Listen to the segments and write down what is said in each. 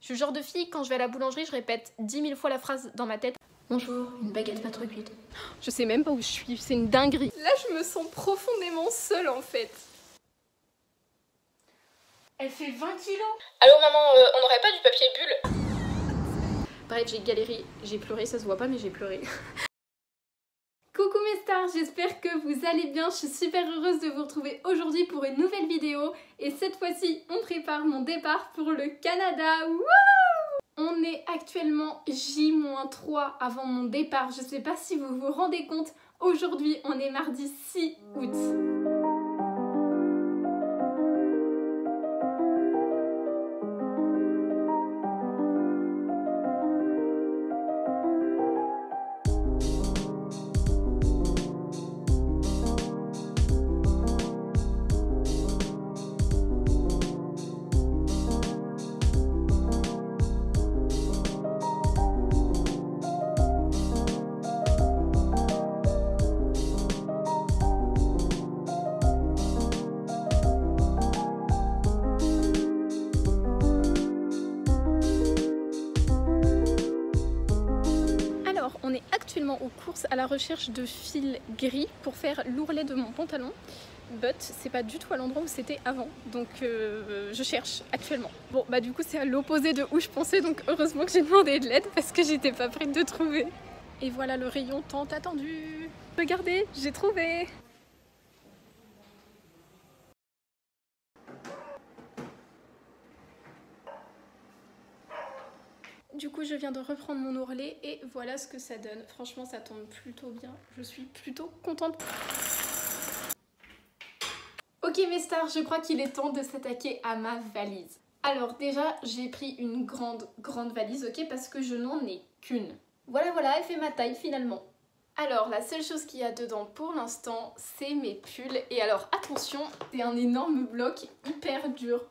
Je suis le genre de fille, quand je vais à la boulangerie, je répète 10 000 fois la phrase dans ma tête. Bonjour, une baguette pas trop cuite. Je sais même pas où je suis, c'est une dinguerie. Là, je me sens profondément seule en fait. Elle fait 20 kilos. Allô maman, on n'aurait pas du papier bulle? Bref, j'ai galéré, j'ai pleuré, ça se voit pas mais j'ai pleuré. Coucou mes stars, j'espère que vous allez bien, je suis super heureuse de vous retrouver aujourd'hui pour une nouvelle vidéo. Et cette fois-ci, on prépare mon départ pour le Canada. Wouh! On est actuellement J-3 avant mon départ, je sais pas si vous vous rendez compte, aujourd'hui on est mardi 6 août. On est actuellement aux courses à la recherche de fil gris pour faire l'ourlet de mon pantalon. But c'est pas du tout à l'endroit où c'était avant, donc je cherche actuellement. Bon bah du coup c'est à l'opposé de où je pensais, donc heureusement que j'ai demandé de l'aide parce que j'étais pas prête de trouver. Et voilà le rayon tant attendu. Regardez, j'ai trouvé. Du coup je viens de reprendre mon ourlet et voilà ce que ça donne. Franchement ça tombe plutôt bien, je suis plutôt contente. Ok mes stars, je crois qu'il est temps de s'attaquer à ma valise. Alors déjà j'ai pris une grande valise, ok, parce que je n'en ai qu'une. Voilà, elle fait ma taille finalement. Alors la seule chose qu'il y a dedans pour l'instant c'est mes pulls. Et alors attention, c'est un énorme bloc hyper dur.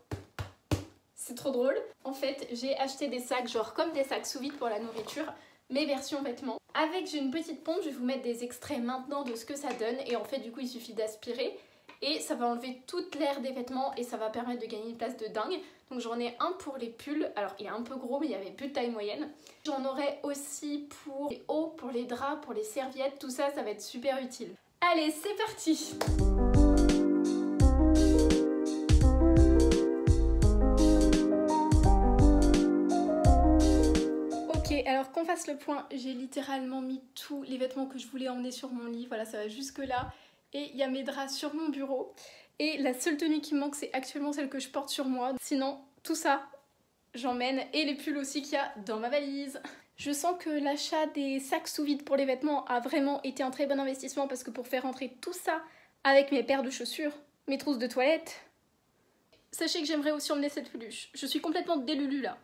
C'est trop drôle. En fait, j'ai acheté des sacs, genre comme des sacs sous vide pour la nourriture, mais version vêtements. Avec, j'ai une petite pompe, je vais vous mettre des extraits maintenant de ce que ça donne. Et en fait, du coup, il suffit d'aspirer. Et ça va enlever toute l'air des vêtements et ça va permettre de gagner une place de dingue. Donc j'en ai un pour les pulls. Alors, il est un peu gros, mais il y avait plus de taille moyenne. J'en aurai aussi pour les hauts, pour les draps, pour les serviettes. Tout ça, ça va être super utile. Allez, c'est parti! Alors qu'on fasse le point, j'ai littéralement mis tous les vêtements que je voulais emmener sur mon lit, voilà ça va jusque là. Et il y a mes draps sur mon bureau. Et la seule tenue qui me manque c'est actuellement celle que je porte sur moi. Sinon tout ça j'emmène et les pulls aussi qu'il y a dans ma valise. Je sens que l'achat des sacs sous vide pour les vêtements a vraiment été un très bon investissement parce que pour faire rentrer tout ça avec mes paires de chaussures, mes trousses de toilette, sachez que j'aimerais aussi emmener cette peluche. Je suis complètement délulu là.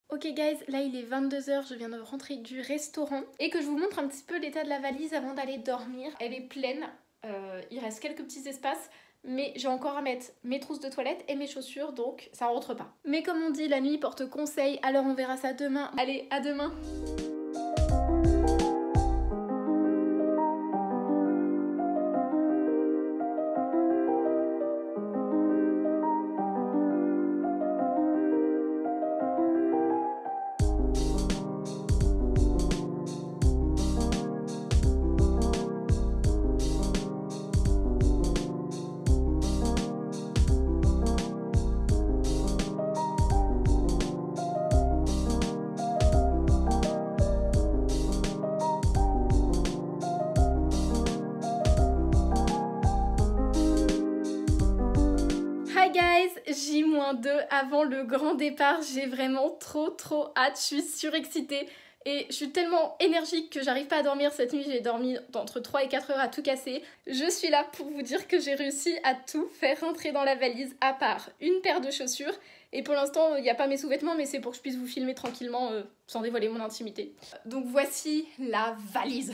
Ok guys, là il est 22 h, je viens de rentrer du restaurant et que je vous montre un petit peu l'état de la valise avant d'aller dormir. Elle est pleine, il reste quelques petits espaces, mais j'ai encore à mettre mes trousses de toilette et mes chaussures, donc ça rentre pas. Mais comme on dit, la nuit porte conseil, alors on verra ça demain. Allez, à demain! Hi guys, J-2 avant le grand départ, j'ai vraiment trop hâte, je suis surexcitée et je suis tellement énergique que j'arrive pas à dormir. Cette nuit j'ai dormi entre 3 et 4 heures à tout casser. Je suis là pour vous dire que j'ai réussi à tout faire rentrer dans la valise à part une paire de chaussures. Et pour l'instant il n'y a pas mes sous-vêtements mais c'est pour que je puisse vous filmer tranquillement sans dévoiler mon intimité. Donc voici la valise.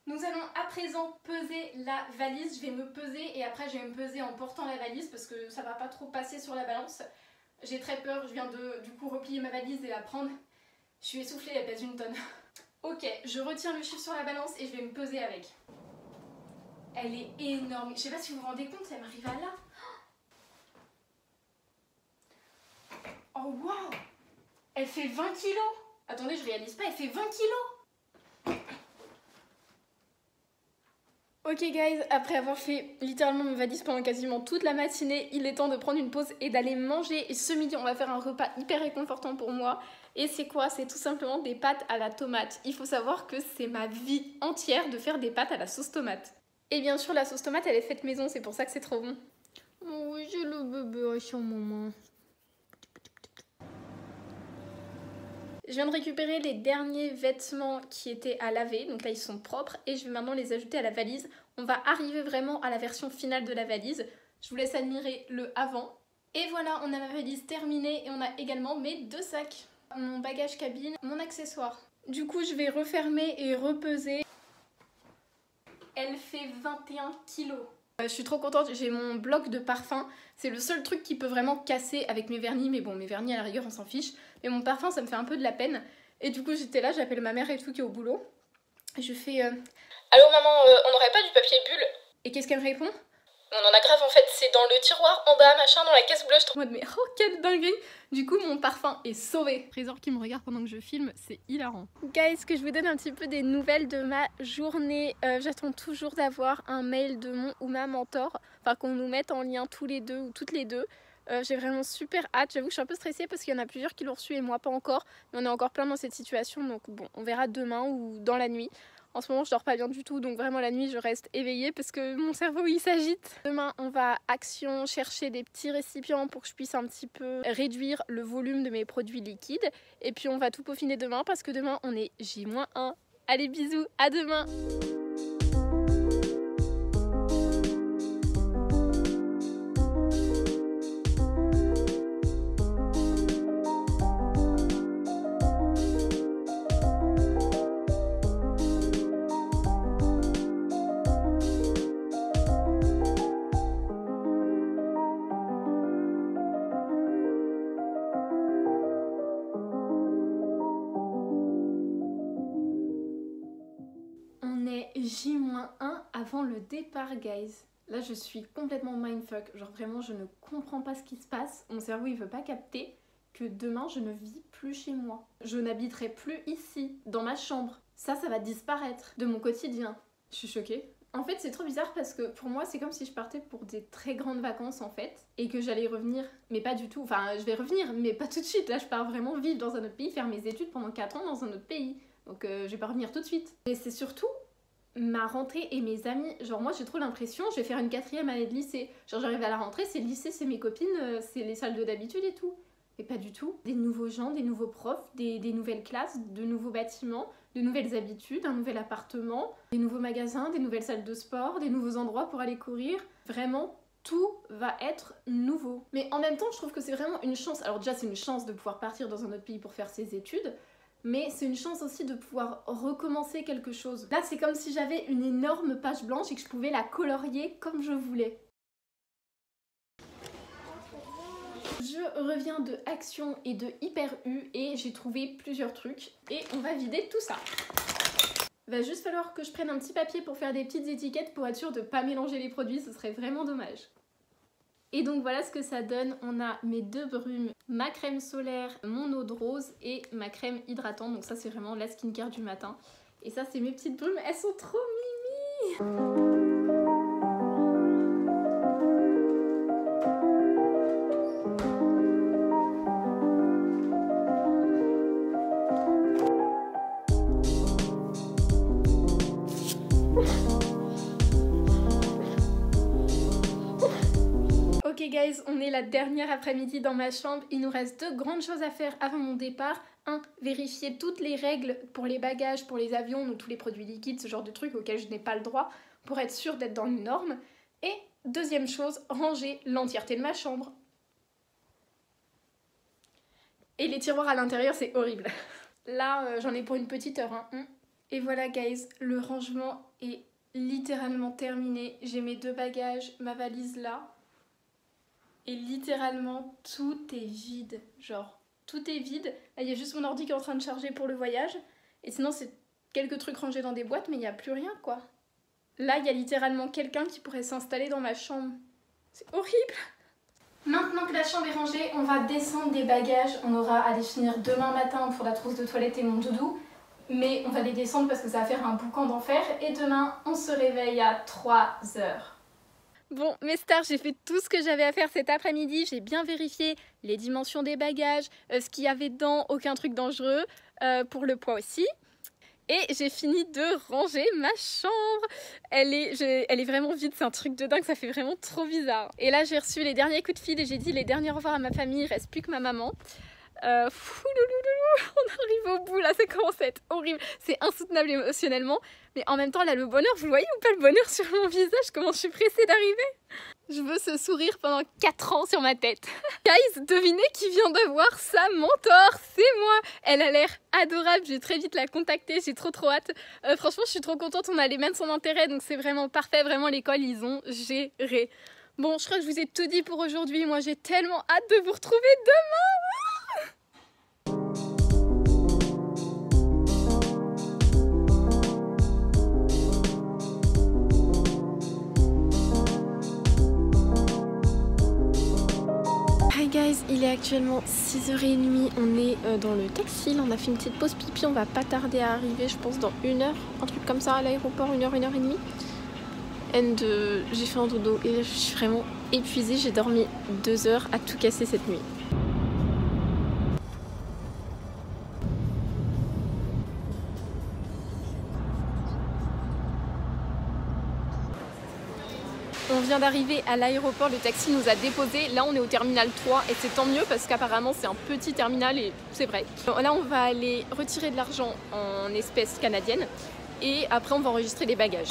Nous allons à présent peser la valise. Je vais me peser et après je vais me peser en portant la valise parce que ça va pas trop passer sur la balance. J'ai très peur, je viens de du coup replier ma valise et la prendre. Je suis essoufflée, elle pèse 1 tonne. Ok, je retiens le chiffre sur la balance et je vais me peser avec. Elle est énorme. Je sais pas si vous vous rendez compte, elle m'arrive à là. Oh waouh! Elle fait 20 kilos. Attendez, je réalise pas, elle fait 20 kilos. Ok guys, après avoir fait littéralement mes valises pendant quasiment toute la matinée, il est temps de prendre une pause et d'aller manger. Et ce midi, on va faire un repas hyper réconfortant pour moi. Et c'est quoi? C'est tout simplement des pâtes à la tomate. Il faut savoir que c'est ma vie entière de faire des pâtes à la sauce tomate. Et bien sûr, la sauce tomate, elle est faite maison, c'est pour ça que c'est trop bon. Oh oui, j'ai le bébé sur maman. Je viens de récupérer les derniers vêtements qui étaient à laver, donc là ils sont propres et je vais maintenant les ajouter à la valise. On va arriver vraiment à la version finale de la valise. Je vous laisse admirer le avant. Et voilà, on a ma valise terminée et on a également mes 2 sacs. Mon bagage cabine, mon accessoire. Du coup je vais refermer et repeser. Elle fait 21 kilos. Je suis trop contente, j'ai mon bloc de parfum. C'est le seul truc qui peut vraiment casser avec mes vernis. Mais bon, mes vernis à la rigueur on s'en fiche. Mais mon parfum ça me fait un peu de la peine. Et du coup j'étais là, j'appelle ma mère et tout qui est au boulot. Et je fais Allô maman, on n'aurait pas du papier bulle? Et qu'est-ce qu'elle me répond? On en a grave en fait, c'est dans le tiroir en bas, machin, dans la caisse bleue. Je suis en mode mais oh quelle dinguerie. Du coup mon parfum est sauvé. Trésor qui me regarde pendant que je filme, c'est hilarant. Guys, que je vous donne un petit peu des nouvelles de ma journée. J'attends toujours d'avoir un mail de mon ou ma mentor. Enfin qu'on nous mette en lien tous les deux ou toutes les deux. J'ai vraiment super hâte. J'avoue que je suis un peu stressée parce qu'il y en a plusieurs qui l'ont reçu et moi pas encore. Mais on est encore plein dans cette situation, donc bon, on verra demain ou dans la nuit. En ce moment je dors pas bien du tout, donc vraiment la nuit je reste éveillée parce que mon cerveau il s'agite. Demain on va à Action chercher des petits récipients pour que je puisse un petit peu réduire le volume de mes produits liquides. Et puis on va tout peaufiner demain parce que demain on est J-1. Allez bisous, à demain. J-1 avant le départ guys. Là je suis complètement mindfuck, genre vraiment je ne comprends pas ce qui se passe. Mon cerveau il veut pas capter que demain je ne vis plus chez moi. Je n'habiterai plus ici, dans ma chambre. Ça va disparaître de mon quotidien. Je suis choquée. En fait c'est trop bizarre parce que pour moi c'est comme si je partais pour des très grandes vacances en fait. Et que j'allais revenir, mais pas du tout. Enfin je vais revenir mais pas tout de suite. Là je pars vraiment vivre dans un autre pays, faire mes études pendant 4 ans dans un autre pays. Donc je vais pas revenir tout de suite. Mais c'est surtout ma rentrée et mes amis, genre moi j'ai trop l'impression, je vais faire une 4e année de lycée. Genre j'arrive à la rentrée, c'est le lycée, c'est mes copines, c'est les salles d'habitude et tout. Et pas du tout. Des nouveaux gens, des nouveaux profs, des nouvelles classes, de nouveaux bâtiments, de nouvelles habitudes, un nouvel appartement, des nouveaux magasins, des nouvelles salles de sport, des nouveaux endroits pour aller courir. Vraiment, tout va être nouveau. Mais en même temps, je trouve que c'est vraiment une chance. Alors déjà, c'est une chance de pouvoir partir dans un autre pays pour faire ses études. Mais c'est une chance aussi de pouvoir recommencer quelque chose. Là, c'est comme si j'avais une énorme page blanche et que je pouvais la colorier comme je voulais. Je reviens de Action et de Hyper U et j'ai trouvé plusieurs trucs. Et on va vider tout ça. Va juste falloir que je prenne un petit papier pour faire des petites étiquettes pour être sûr de ne pas mélanger les produits, ce serait vraiment dommage. Et donc voilà ce que ça donne, on a mes 2 brumes, ma crème solaire, mon eau de rose et ma crème hydratante. Donc ça c'est vraiment la skincare du matin. Et ça c'est mes petites brumes, elles sont trop mimi. Ok guys, on est la dernière après-midi dans ma chambre. Il nous reste 2 grandes choses à faire avant mon départ. 1. Vérifier toutes les règles pour les bagages, pour les avions, ou tous les produits liquides, ce genre de trucs auxquels je n'ai pas le droit, pour être sûre d'être dans les normes. Et deuxième chose, ranger l'entièreté de ma chambre. Et les tiroirs à l'intérieur, c'est horrible. Là, j'en ai pour une petite heure. Hein. Et voilà guys, le rangement est littéralement terminé. J'ai mes 2 bagages, ma valise là. Et littéralement, tout est vide. Genre, tout est vide. Là, il y a juste mon ordi qui est en train de charger pour le voyage. Et sinon, c'est quelques trucs rangés dans des boîtes, mais il n'y a plus rien, quoi. Là, il y a littéralement quelqu'un qui pourrait s'installer dans ma chambre. C'est horrible. Maintenant que la chambre est rangée, on va descendre des bagages. On aura à les finir demain matin pour la trousse de toilette et mon doudou. Mais on va les descendre parce que ça va faire un boucan d'enfer. Et demain, on se réveille à 3 heures. Bon, mes stars, j'ai fait tout ce que j'avais à faire cet après-midi. J'ai bien vérifié les dimensions des bagages, ce qu'il y avait dedans, aucun truc dangereux, pour le poids aussi. Et j'ai fini de ranger ma chambre. Elle est vraiment vide, c'est un truc de dingue, ça fait vraiment trop bizarre. Et là, j'ai reçu les derniers coups de fil et j'ai dit les derniers au revoir à ma famille, il reste plus que ma maman. On arrive au bout là, ça commence à être horrible, c'est insoutenable émotionnellement, mais en même temps là le bonheur, vous le voyez ou pas le bonheur sur mon visage, comment je suis pressée d'arriver. Je veux ce sourire pendant 4 ans sur ma tête. Guys, devinez qui vient d'avoir sa mentor, c'est moi. Elle a l'air adorable, je vais très vite la contacter, j'ai trop hâte. Franchement je suis trop contente, on a les mêmes centres d'intérêt donc c'est vraiment parfait, vraiment l'école ils ont géré. Bon, je crois que je vous ai tout dit pour aujourd'hui, moi j'ai tellement hâte de vous retrouver demain. Hi guys, il est actuellement 6h30, on est dans le taxi, là on a fait une petite pause pipi, on va pas tarder à arriver je pense dans 1 heure, un truc comme ça à l'aéroport, 1 heure, 1h30. And j'ai fait un dodo et là je suis vraiment épuisée, j'ai dormi 2 heures à tout casser cette nuit. On vient d'arriver à l'aéroport, le taxi nous a déposés. Là, on est au terminal 3 et c'est tant mieux parce qu'apparemment, c'est un petit terminal et c'est vrai. Là, on va aller retirer de l'argent en espèces canadiennes et après, on va enregistrer les bagages.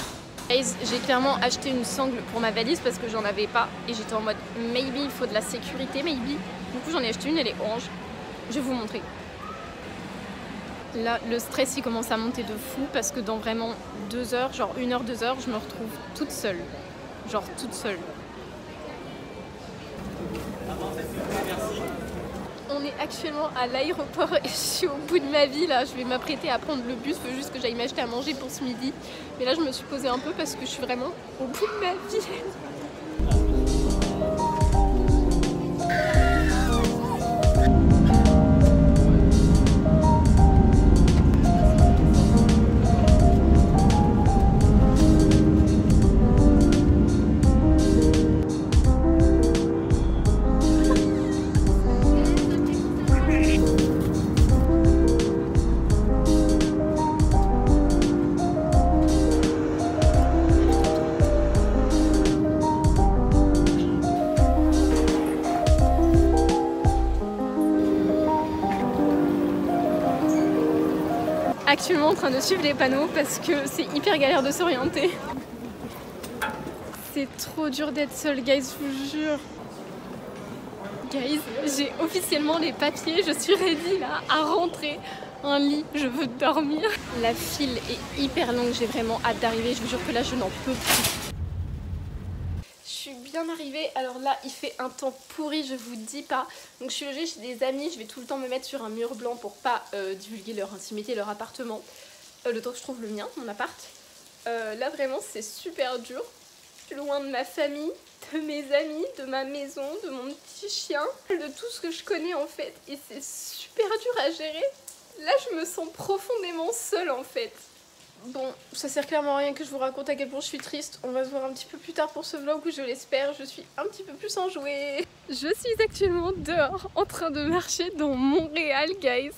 J'ai clairement acheté une sangle pour ma valise parce que j'en avais pas et j'étais en mode maybe il faut de la sécurité, maybe. Du coup, j'en ai acheté une, elle est orange. Je vais vous montrer. Là, le stress, il commence à monter de fou parce que dans vraiment 2 heures, genre 1 heure, 2 heures, je me retrouve toute seule. Genre toute seule. On est actuellement à l'aéroport et je suis au bout de ma vie là. Je vais m'apprêter à prendre le bus, il faut juste que j'aille m'acheter à manger pour ce midi. Mais là je me suis posée un peu parce que je suis vraiment au bout de ma vie. Actuellement en train de suivre les panneaux parce que c'est hyper galère de s'orienter. C'est trop dur d'être seule, guys, je vous jure. Guys, j'ai officiellement les papiers, je suis ready là à rentrer. Un lit, je veux dormir. La file est hyper longue, j'ai vraiment hâte d'arriver, je vous jure que là je n'en peux plus. Je suis bien arrivée, alors là il fait un temps pourri, je vous dis pas. Donc je suis logée chez des amis, je vais tout le temps me mettre sur un mur blanc pour pas divulguer leur intimité, leur appartement. Le temps que je trouve le mien, mon appart. Là vraiment c'est super dur. Je suis loin de ma famille, de mes amis, de ma maison, de mon petit chien, de tout ce que je connais en fait. Et c'est super dur à gérer. Là je me sens profondément seule en fait. Bon, ça sert clairement à rien que je vous raconte à quel point je suis triste. On va se voir un petit peu plus tard pour ce vlog où je l'espère, je suis un petit peu plus enjouée. Je suis actuellement dehors en train de marcher dans Montréal, guys.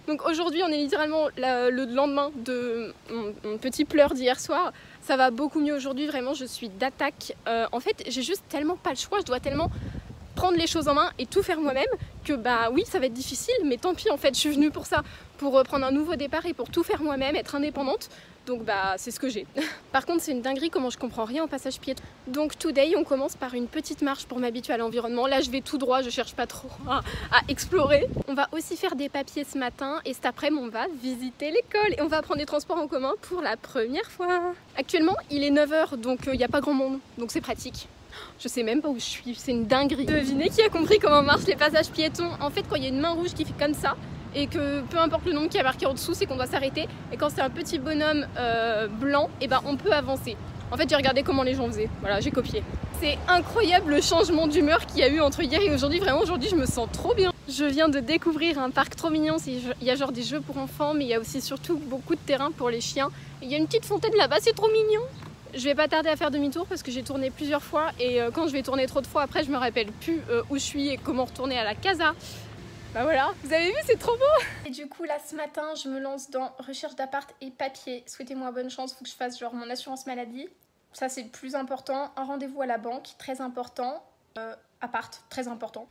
Donc aujourd'hui on est littéralement le lendemain de mon petit pleur d'hier soir. Ça va beaucoup mieux aujourd'hui, vraiment je suis d'attaque. En fait j'ai juste tellement pas le choix, je dois tellement prendre les choses en main et tout faire moi-même que bah oui ça va être difficile mais tant pis en fait je suis venue pour ça, pour prendre un nouveau départ et pour tout faire moi-même, être indépendante. Donc bah c'est ce que j'ai. Par contre c'est une dinguerie comment je comprends rien au passage piéton. Donc today on commence par une petite marche pour m'habituer à l'environnement. Là je vais tout droit, je cherche pas trop à explorer. On va aussi faire des papiers ce matin et cet après-midi on va visiter l'école et on va prendre des transports en commun pour la première fois. Actuellement il est 9 h donc il n'y a pas grand monde donc c'est pratique. Je sais même pas où je suis, c'est une dinguerie. Devinez qui a compris comment marchent les passages piétons. En fait quand il y a une main rouge qui fait comme ça et que peu importe le nombre qui est marqué en dessous, c'est qu'on doit s'arrêter. Et quand c'est un petit bonhomme blanc, et ben on peut avancer. En fait j'ai regardé comment les gens faisaient, voilà j'ai copié. C'est incroyable le changement d'humeur qu'il y a eu entre hier et aujourd'hui, vraiment aujourd'hui je me sens trop bien. Je viens de découvrir un parc trop mignon, il y a genre des jeux pour enfants mais il y a aussi surtout beaucoup de terrain pour les chiens. Il y a une petite fontaine là-bas, c'est trop mignon. Je vais pas tarder à faire demi-tour parce que j'ai tourné plusieurs fois et quand je vais tourner trop de fois après je me rappelle plus où je suis et comment retourner à la casa. Bah voilà, vous avez vu, c'est trop beau. Et du coup là ce matin je me lance dans recherche d'appart et papier. Souhaitez-moi bonne chance, faut que je fasse genre mon assurance maladie. Ça c'est le plus important, un rendez-vous à la banque, très important, appart, très important.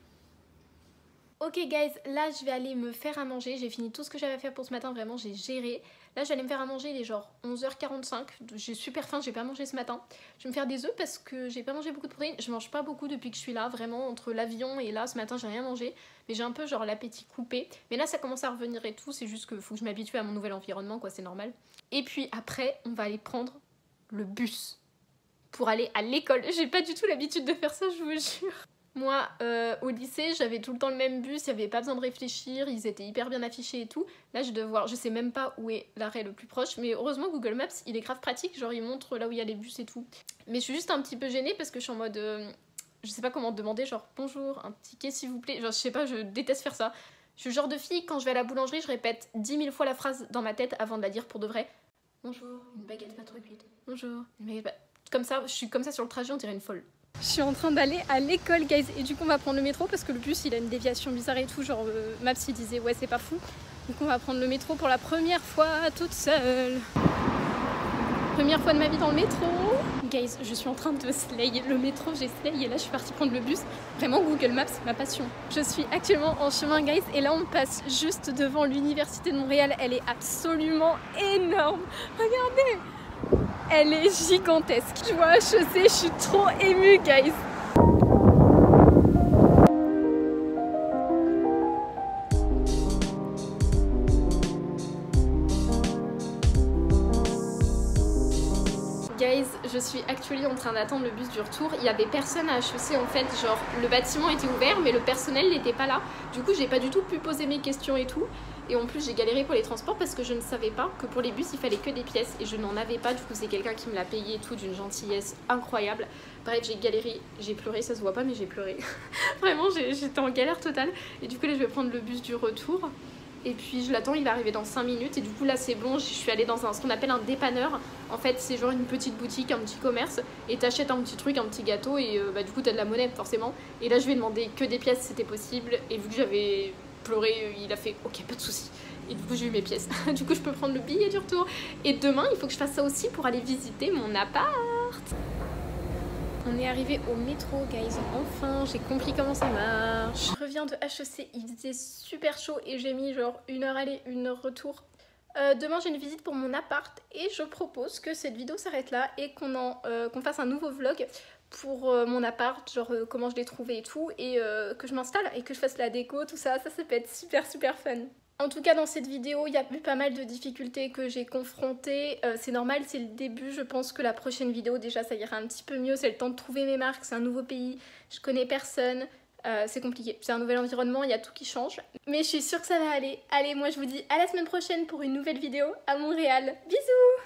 Ok guys, là je vais aller me faire à manger, j'ai fini tout ce que j'avais à faire pour ce matin, vraiment j'ai géré. Là je vais aller me faire à manger, il est genre 11h45, j'ai super faim, j'ai pas mangé ce matin. Je vais me faire des œufs parce que j'ai pas mangé beaucoup de protéines, je mange pas beaucoup depuis que je suis là, vraiment entre l'avion et là ce matin j'ai rien mangé. Mais j'ai un peu genre l'appétit coupé, mais là ça commence à revenir et tout, c'est juste qu'il faut que je m'habitue à mon nouvel environnement quoi, c'est normal. Et puis après on va aller prendre le bus pour aller à l'école, j'ai pas du tout l'habitude de faire ça je vous jure. Moi, au lycée, j'avais tout le temps le même bus, il n'y avait pas besoin de réfléchir, ils étaient hyper bien affichés et tout. Là, je dois voir, je sais même pas où est l'arrêt le plus proche, mais heureusement, Google Maps, il est grave pratique, genre il montre là où il y a les bus et tout. Mais je suis juste un petit peu gênée parce que je suis en mode... je sais pas comment demander, genre bonjour, un ticket s'il vous plaît. Genre, je sais pas, je déteste faire ça. Je suis le genre de fille, quand je vais à la boulangerie, je répète 10 000 fois la phrase dans ma tête avant de la dire pour de vrai. Bonjour, une baguette pas trop cuite. Bonjour, une baguette pas... Comme ça, je suis comme ça sur le trajet, on dirait une folle. Je suis en train d'aller à l'école guys et du coup on va prendre le métro parce que le bus il a une déviation bizarre et tout, genre Maps il disait ouais c'est pas fou. Donc on va prendre le métro pour la première fois toute seule. Première fois de ma vie dans le métro. Guys, je suis en train de slay le métro, j'ai slay et là je suis partie prendre le bus. Vraiment Google Maps, ma passion. Je suis actuellement en chemin guys et là on passe juste devant l'université de Montréal, elle est absolument énorme. Regardez! Elle est gigantesque. Je vois HEC, je suis trop émue, guys. Guys, je suis actuellement en train d'attendre le bus du retour. Il y avait personne à HEC en fait, genre le bâtiment était ouvert mais le personnel n'était pas là. Du coup j'ai pas du tout pu poser mes questions et tout. Et en plus j'ai galéré pour les transports parce que je ne savais pas que pour les bus il fallait que des pièces et je n'en avais pas, du coup c'est quelqu'un qui me l'a payé et tout d'une gentillesse incroyable. Bref j'ai galéré, j'ai pleuré, ça se voit pas mais j'ai pleuré. Vraiment j'étais en galère totale et du coup là je vais prendre le bus du retour. Et puis je l'attends, il va arriver dans 5 minutes et du coup là c'est bon, je suis allée dans ce qu'on appelle un dépanneur. En fait c'est genre une petite boutique, un petit commerce et t'achètes un petit truc, un petit gâteau et du coup t'as de la monnaie forcément. Et là je lui ai demandé que des pièces si c'était possible et vu que j'avais pleuré, il a fait ok pas de soucis. Et du coup j'ai eu mes pièces, du coup je peux prendre le billet du retour. Et demain il faut que je fasse ça aussi pour aller visiter mon appart. On est arrivé au métro, guys. Enfin, j'ai compris comment ça marche. Je reviens de HEC, il faisait super chaud et j'ai mis genre 1 heure aller, 1 heure retour. Demain, j'ai une visite pour mon appart et je propose que cette vidéo s'arrête là et qu'on fasse un nouveau vlog pour mon appart, genre comment je l'ai trouvé et tout, et que je m'installe et que je fasse la déco, tout ça. Ça peut être super super fun. En tout cas dans cette vidéo il y a eu pas mal de difficultés que j'ai confrontées, c'est normal, c'est le début, je pense que la prochaine vidéo déjà ça ira un petit peu mieux, c'est le temps de trouver mes marques, c'est un nouveau pays, je connais personne, c'est compliqué, c'est un nouvel environnement, il y a tout qui change, mais je suis sûre que ça va aller. Allez moi je vous dis à la semaine prochaine pour une nouvelle vidéo à Montréal, bisous.